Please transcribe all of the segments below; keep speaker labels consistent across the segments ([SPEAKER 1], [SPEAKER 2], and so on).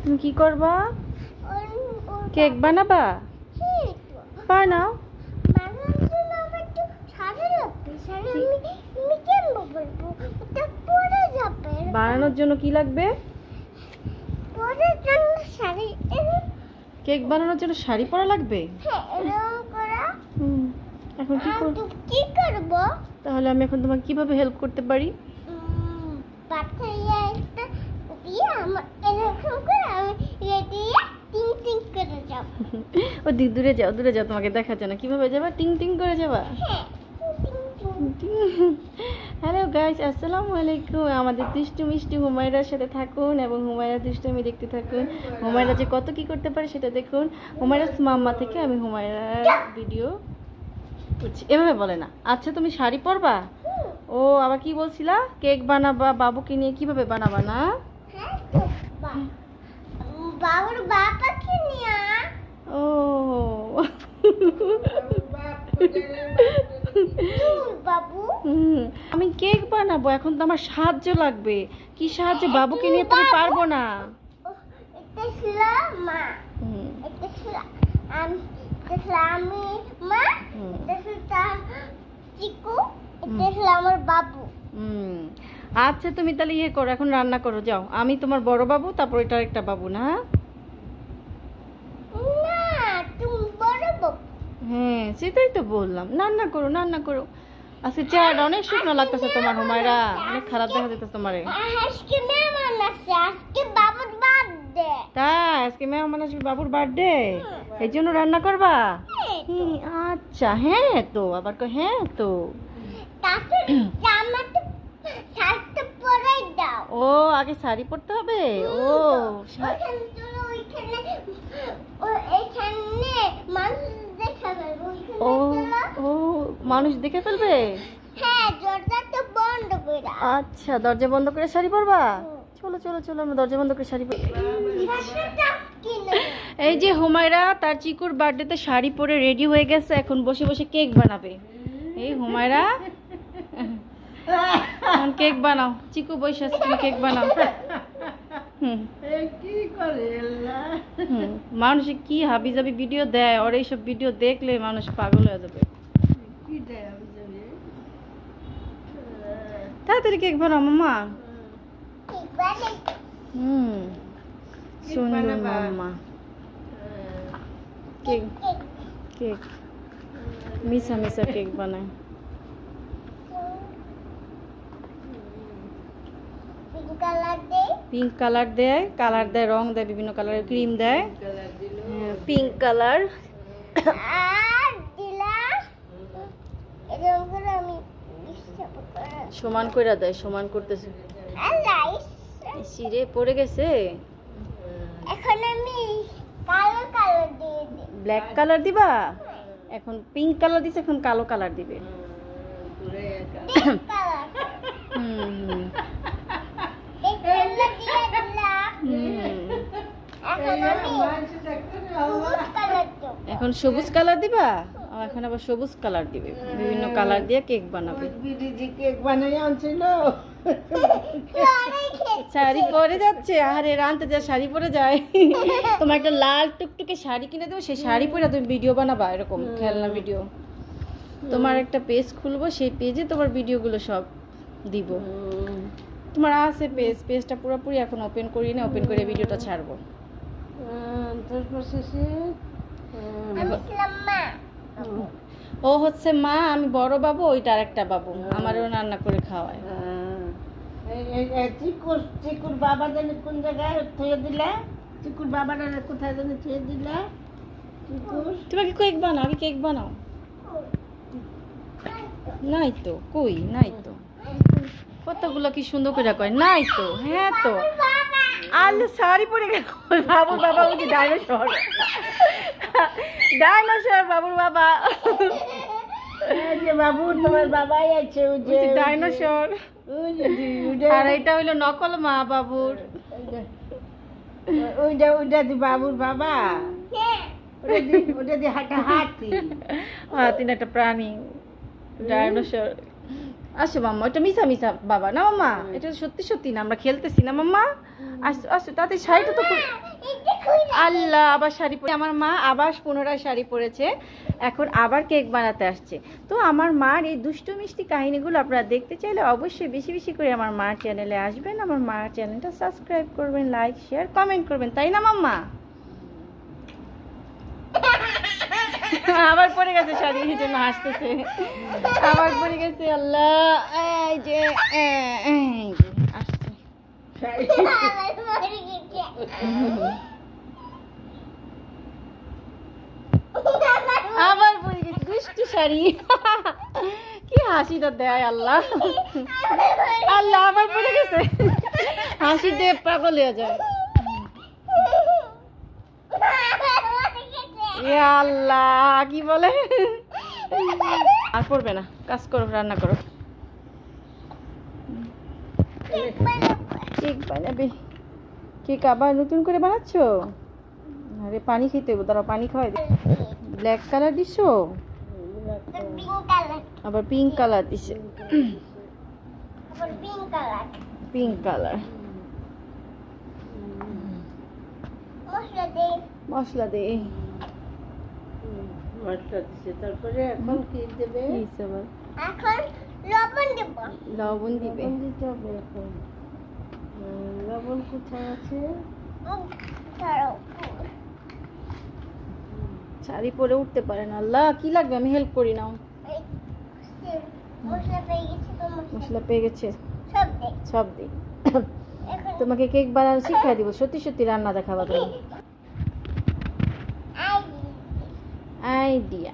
[SPEAKER 1] তুমি কি করবা? কেক বানাবা? বানাও। বানানোর জন্য কি লাগবে? কেক বানানোর জন্য শাড়ি পরা লাগবে। এখন কি করব? তাহলে আমি এখন তোমাকে কিভাবে হেল্প করতে পারি? ও দূরে যাও, দূরে যাও, তোমাকে দেখাচ্ছে না কিভাবে যাবা। টিং টিং করে যাবা। হ্যালো গাইস, আসসালামু আলাইকুম। আমাদের দুষ্টু মিষ্টি হুমায়রার সাথে থাকুন এবং হুমায়রা দুষ্টুমি দেখতে থাকুন। হুমায়রা যে কত কি করতে পারে সেটা দেখুন। হুমায়রাস মাম্মা থেকে আমি হুমায়রার ভিডিও করছি। এভাবে বলে না। আচ্ছা তুমি শাড়ি পরবা? ও আবার কি বলছিলা? কেক বানাবা বাবুকে নিয়ে। কিভাবে বানাবা না? বাবুর বাবাকে নিয়ে। ও বাবু, আমি কেক বানাবো। এখন তো আমার সাহায্য লাগবে। কি সাহায্য? বাবুকে নিয়ে তো পারবো না। আচ্ছা তুমি তাহলে ইয়ে করো, এখন রান্না করো যাও। আমি তোমার বড় বাবু, তারপর এটা একটা বাবু না? হ্যাঁ সেটাই তো বললাম। রান্না করো, রান্না করো। আজকে চেহারাটা অনেক শুকনো লাগতেছে তোমার হুমায়রা। অনেক খারাপ দেখা যাচ্ছে তোমার। তাই আজকে মেহমান আসবে, বাবুর বার্থডে, এই জন্য রান্না করবা? আচ্ছা হ্যাঁ তো, আবার হ্যাঁ তো। ও আগে শাড়ি পরতে হবে। ও ও ও মানুষ দেখে ফেলবে। আচ্ছা দরজা বন্ধ করে শাড়ি পরবা। চলো চলো চলো, আমরা দরজা বন্ধ করে শাড়ি পরবো। এই যে হুমায়রা তার চিকুর বার্থডেতে শাড়ি পরে রেডি হয়ে গেছে। এখন বসে বসে কেক বানাবে। এই হুমায়রা কেক বানাও। চিকু বসে আছে, তুমি কেক বানাও। মানুষ কি হাবি জাবি ভিডিও দেয়, ওর এইসব ভিডিও দেখলে মানুষ পাগল হয়ে যাবে। তাড়াতাড়ি কেক বানাও মাম্মা। সুন্দর মাম্মা। কেক কেক মিশা মিশা কেক বানায়। পিঙ্ক কালার দেয়, কালার দেয়, রং দেয়, বিভিন্ন কালারের ক্রিম দেয়। পিঙ্ক কালার সমান করে দেয়, সমান করতেছে। সিরে পড়ে গেছে। এখন আমি কালো কালার দিয়ে দিই। ব্ল্যাক কালার দিবা? এখন পিঙ্ক কালার দিছে, এখন কালো কালার দিবে। এখন সবুজ কালার দিবা? এখন আবার সবুজ কালার দিবে, বিভিন্ন কালার দিয়ে কেক বানাবে। কেক বানাই আনছিল, শাড়ি পরে যাচ্ছে। আরে রানতে যা শাড়ি পরে যায়। তোমার একটা লাল টুকটুকে শাড়ি কিনে দেবো, সেই শাড়ি পরে তুমি ভিডিও বানাবা, এরকম খেলনা ভিডিও। তোমার একটা পেজ খুলবো, সেই পেজে তোমার ভিডিওগুলো সব দিব। তোমার আছে পেজ, পেজটা পুরোপুরি এখন ওপেন করি না, ওপেন করে ভিডিওটা ছাড়বো। ও হচ্ছে মা, আমি বড় বাবু, ওইটা আরেকটা বাবু, আমারও রান্না করে খাওয়ায়। চিকুর বাবা জানি কোন জায়গায় থুয়ে দিলা? চিকুর বাবাটা কোথায় জানি থুয়ে দিলা? তোমাকে কেক বানাও, আগে কেক বানাও। নাই তো, কই নাই তো। কতগুলো কি সুন্দর করে কয়, নাই তো। হ্যাঁ তো, আলু শাড়ি পরে গেল বাবুর বাবা। ওই যে ডাইনোসর, ডাইনোসর বাবুর বাবা। বাবু তোমার বাবাই আছে, ওই যে ডাইনোসর। আর এটা হইলো নকল মা বাবুর। ওইটা ওইটা দি বাবুর বাবা। ওটা দি হাঁটা হাতি। হাতি না, একটা প্রাণী, ডাইনোসর। আসো মাম্মা, ওটা মিশা মিশা বাবা না মাম্মা, এটা সত্যি সত্যি না, আমরা খেলতেছি না মাম্মা। আসো আসো তাতে শাড়িটা তো আল্লাহ আবার শাড়ি পরে আমার মা আবার পুনরায় শাড়ি পরেছে, এখন আবার কেক বানাতে আসছে। তো আমার মার এই দুষ্টু মিষ্টি কাহিনীগুলো আপনারা দেখতে চাইলে অবশ্যই বেশি বেশি করে আমার মার চ্যানেলে আসবেন, আমার মার চ্যানেলটা সাবস্ক্রাইব করবেন, লাইক শেয়ার কমেন্ট করবেন, তাই না মাম্মা? আবার পরে গেছে শাড়ি, এই জন্য হাসতেছে, আবার পরে গেছে। আল্লাহ এই যে আসছে আবার পরে গেছে দুষ্টু শাড়ি। কি হাসিটা দেয় আল্লাহ, আল্লাহ আবার পরে গেছে, হাসিতে পাগল হয়ে যায়। আল্লাহ কি বলে, আর পড়বে না, কাজ করো, রান্না করো। কেক বানাবে, কেক আবার নতুন করে বানাচ্ছো? আরে পানি খেতে হবে, তারা পানি খাওয়াই। ব্ল্যাক কালার দিছো, আবার পিঙ্ক কালার দিছে, পিঙ্ক কালার। মশলা দে, মশলা দিছে, তারপরে এখন কি দেবে? এখন লবণ দেব, লবণ দিবে, দিতে হবে এখন। লবণ কোথায় আছে? শাড়ি পরে উঠতে পারে না, আল্লাহ কি লাগবে, আমি হেল্প করি নাও। মশলা পেয়ে গেছে, সব দিই। তোমাকে কেক বানানো শিখিয়ে দিব, সত্যি সত্যি রান্না দেখাবা তুমি। আইডিয়া,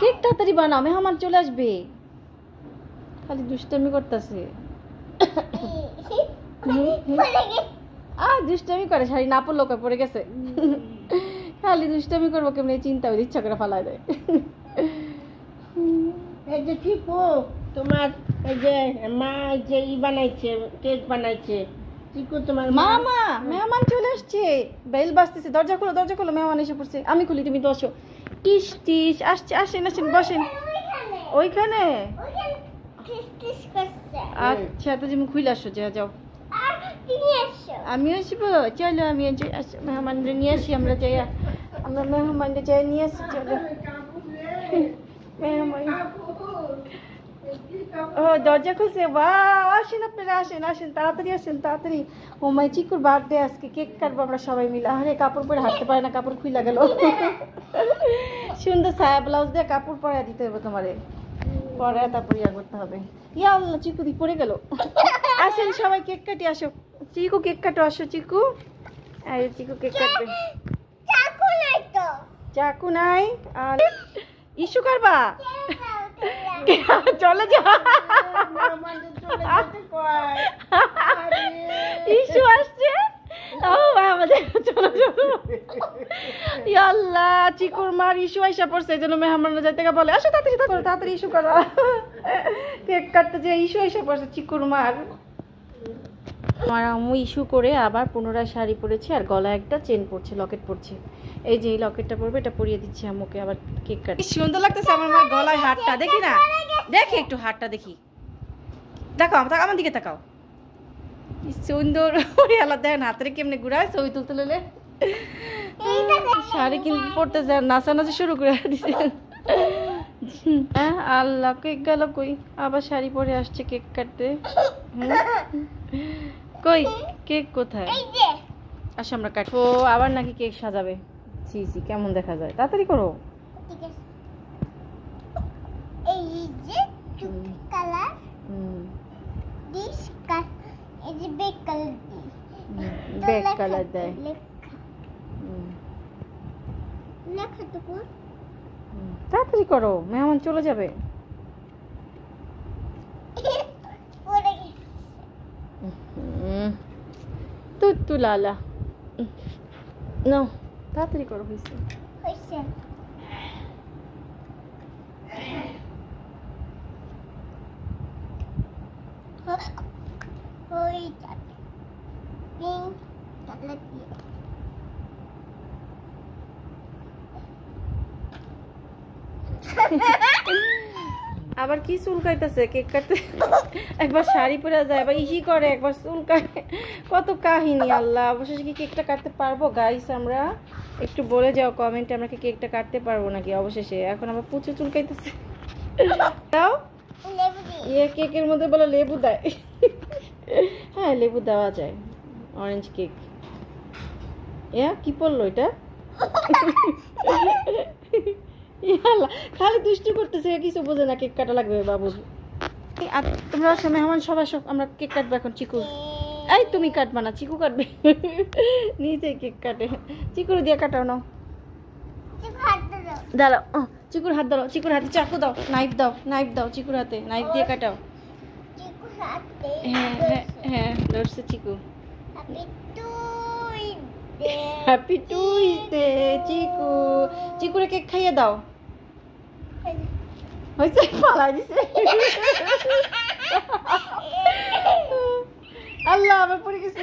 [SPEAKER 1] কেক তাড়াতাড়ি বানাও, মেহমান চলে আসবে। খালি দুষ্টামি করতেছে, দুষ্টামি করে, শাড়ি না পরলো পরে গেছে, খালি দুষ্টামি করবো কেমন চিন্তা করে ইচ্ছা করে ফালাই দেয়। এই যে চিকু তোমার, এই যে মা যে বানাইছে, কেক বানাইছে, চিকু তোমার মামা, মেহমান চলে আসছে, বেল বাজতেছে, দরজা খোলো, দরজা খোলো, মেহমান এসে পড়ছে। আমি খুলি, তুমি বসো। টিস টিস আসছে, আসেন আসেন, বসেন ওইখানে। আচ্ছা তো তুমি খুলে আসো, যা যাও, আমি আসবো, চলো আমি মেহমানরা নিয়ে আসি, আমরা যাই, আমরা মেহমানরা যাই নিয়ে আসি, চলো। মেহমান ও দরজা খুলছে, বাহ, আসেন আপনারা, আসেন আসেন, তাড়াতাড়ি আসেন, তাড়াতাড়ি। হুমাই চিকুর বার্থডে আজকে, কেক কাটবো আমরা সবাই মিলে। আরে কাপড় পরে হাঁটতে পারে না, কাপড় খুলে গেল। সুন্দর সায়া ব্লাউজ দিয়ে কাপড় পরে দিতে হবে তোমারে, পরে তারপর ইয়া করতে হবে। ইয়া আল্লাহ, চিকু দি পড়ে গেল। আসেন সবাই কেক কাটি, আসো চিকু, কেক কাটো, আসো চিকু। এই চিকু কেক কাটবে, চাকু নাই তো, চাকু নাই, আর ইস্যু করবা, চলে যা, ইস্যু আসছে, আল্লাহ চিকুর মার ইস্যু আইসা পড়ছে, এই জন্য মেহমানরা যাইতে বলে আসো তাড়াতাড়ি তাড়াতাড়ি ইস্যু করো। কেক কাটতে যে ইস্যু আইসা পড়ছে চিকুর মার। আমার আম্মু ইস্যু করে আবার পুনরায় শাড়ি পরেছে, আর গলায় একটা চেন পড়ছে, লকেট পড়ছে। এই যে এই লকেটটা পরবে, এটা পরিয়ে দিচ্ছি আম্মুকে, আবার কেক কাটে। সুন্দর লাগতেছে আমার মার গলায় হারটা, দেখি না, দেখি একটু হারটা দেখি, দেখাও আমার দিকে তাকাও, কি সুন্দর। আলাদা দেখেন হাতের কেমনে ঘুরায়, ছবি তুলতে লইলে। শাড়ি কিন্তু পড়তে যায়, নাচানাচি শুরু করে দিছে। আল্লাহ, কেক গেল কই, আবার শাড়ি পরে আসছে কেক কাটতে। কই কেক কোথায়? আসো আমরা কাটবো, আবার নাকি কেক সাজাবে। জি জি, কেমন দেখা যায়, তাড়াতাড়ি করো। এই যে কালার, দিস কালার, এই যে বেক কালার, বেক কালার দেয়, লেখা তো কর, তাড়াতাড়ি করো, মেহমান চলে যাবে। তুতু লালা, নাও তাড়াতাড়ি করো, হয়েছে হয়েছে। আবার কি চুলকাইতেছে কেক কাটতে, একবার শাড়ি পরে যায়, একবার ইসি করে, একবার চুলকায়, কত কাহিনী। আল্লাহ, অবশেষে কি কেকটা কাটতে পারবো গাইস? আমরা একটু বলে যাও কমেন্টে, আমরা কি কেকটা কাটতে পারবো নাকি অবশেষে? এখন আবার প্রচুর চুলকাইতেছে। দাও কেকের মধ্যে বলে লেবু দেয়। হ্যাঁ, লেবু দেওয়া যায়। Orange cake. কি পড়লো এটা? খালি দুষ্টু করতেছে, কিছু বোঝে না। কেক কাটা লাগবে বাবুর। আর তোমরা মেহমান সবাই সব আমরা কেক কাটবো এখন। চিকু, এই তুমি কাটবা না, চিকু কাটবে। নিজে কেক কাটে। চিকুর দিয়ে কাটাও নাও। দাঁড়াও, চিকুর হাত দাও, চিকুর হাতে চাকু দাও, নাইফ দাও, নাইফ দাও চিকুর হাতে, নাইফ দিয়ে কাটাও। হ্যাঁ হ্যাঁ হ্যাঁ, ধরছে চিকু। হ্যাপি টুইসডে চিকু। চিকুরে কেক খাইয়ে দাও। হয়েছে, পালাই দিছে। আল্লাহ, আবার পড়ে গেছে।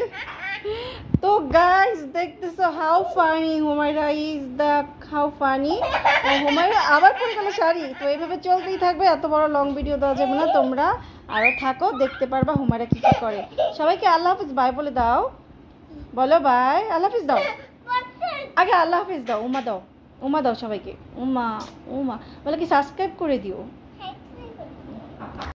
[SPEAKER 1] তো গাইস, দেখতেছো হাউ ফানি হুমায়রা ইজ দা, হাউ ফানি। হুমায়রা আবার পরে গেল শাড়ি। তো এইভাবে চলতেই থাকবে, এত বড় লং ভিডিও দেওয়া যাবে না। তোমরা আরো থাকো, দেখতে পারবা হুমায়রা কি কি করে। সবাইকে আল্লাহ হাফিজ বাই বলে দাও। বলো বাই, আল্লাহ হাফিজ দাও। আগে আল্লাহ হাফিজ দাও, উমা দাও, উমা দাও সবাইকে। উমা উমা বলে কি সাবস্ক্রাইব করে দিও।